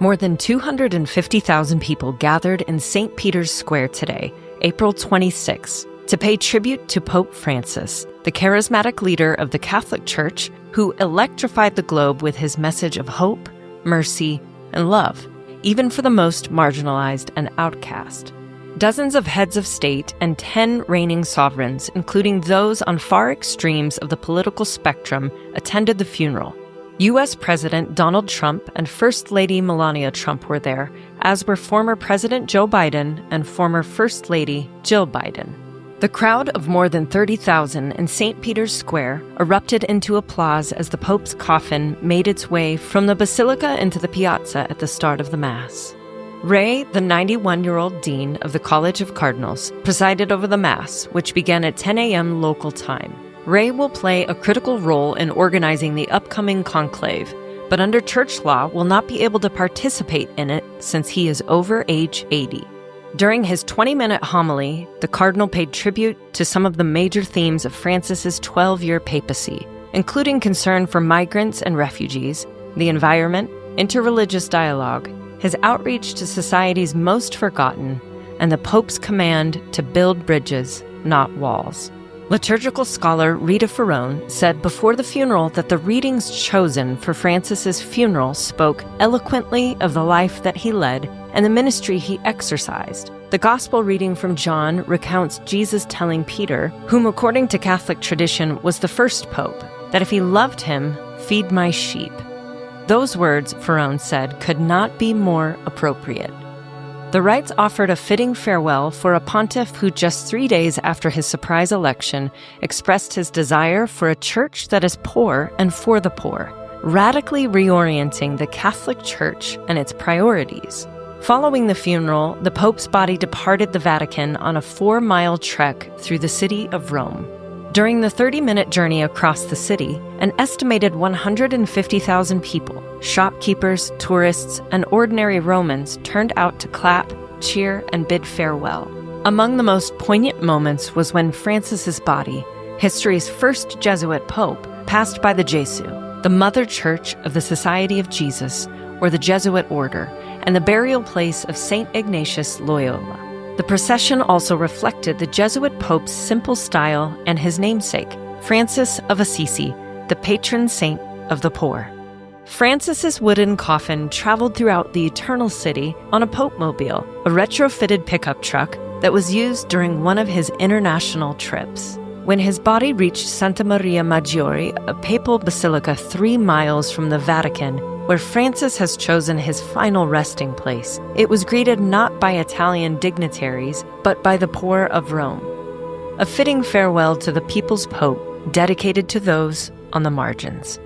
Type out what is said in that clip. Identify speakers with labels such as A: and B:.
A: More than 250,000 people gathered in St. Peter's Square today, April 26, to pay tribute to Pope Francis, the charismatic leader of the Catholic Church who electrified the globe with his message of hope, mercy, and love, even for the most marginalized and outcast. Dozens of heads of state and 10 reigning sovereigns, including those on far extremes of the political spectrum, attended the funeral. U.S. President Donald Trump and First Lady Melania Trump were there, as were former President Joe Biden and former First Lady Jill Biden. The crowd of more than 30,000 in St. Peter's Square erupted into applause as the Pope's coffin made its way from the Basilica into the piazza at the start of the Mass. Ray, the 91-year-old dean of the College of Cardinals, presided over the Mass, which began at 10 a.m. local time. Ray will play a critical role in organizing the upcoming conclave, but under church law will not be able to participate in it since he is over age 80. During his 20-minute homily, the cardinal paid tribute to some of the major themes of Francis's 12-year papacy, including concern for migrants and refugees, the environment, interreligious dialogue, his outreach to society's most forgotten, and the Pope's command to build bridges, not walls. Liturgical scholar Rita Ferrone said before the funeral that the readings chosen for Francis's funeral spoke eloquently of the life that he led and the ministry he exercised. The Gospel reading from John recounts Jesus telling Peter, whom according to Catholic tradition was the first pope, that if he loved him, feed my sheep. Those words, Ferrone said, could not be more appropriate. The rites offered a fitting farewell for a pontiff who just 3 days after his surprise election expressed his desire for a church that is poor and for the poor, radically reorienting the Catholic Church and its priorities. Following the funeral, the Pope's body departed the Vatican on a 4-mile trek through the city of Rome. During the 30-minute journey across the city, an estimated 150,000 people, shopkeepers, tourists, and ordinary Romans turned out to clap, cheer, and bid farewell. Among the most poignant moments was when Francis's body, history's first Jesuit pope, passed by the Jesu, the mother church of the Society of Jesus, or the Jesuit order, and the burial place of St. Ignatius Loyola. The procession also reflected the Jesuit pope's simple style and his namesake, Francis of Assisi, the patron saint of the poor. Francis's wooden coffin traveled throughout the Eternal City on a Pope-mobile, a retrofitted pickup truck that was used during one of his international trips. When his body reached Santa Maria Maggiore, a papal basilica 3 miles from the Vatican, where Francis has chosen his final resting place, it was greeted not by Italian dignitaries, but by the poor of Rome. A fitting farewell to the people's pope, dedicated to those on the margins.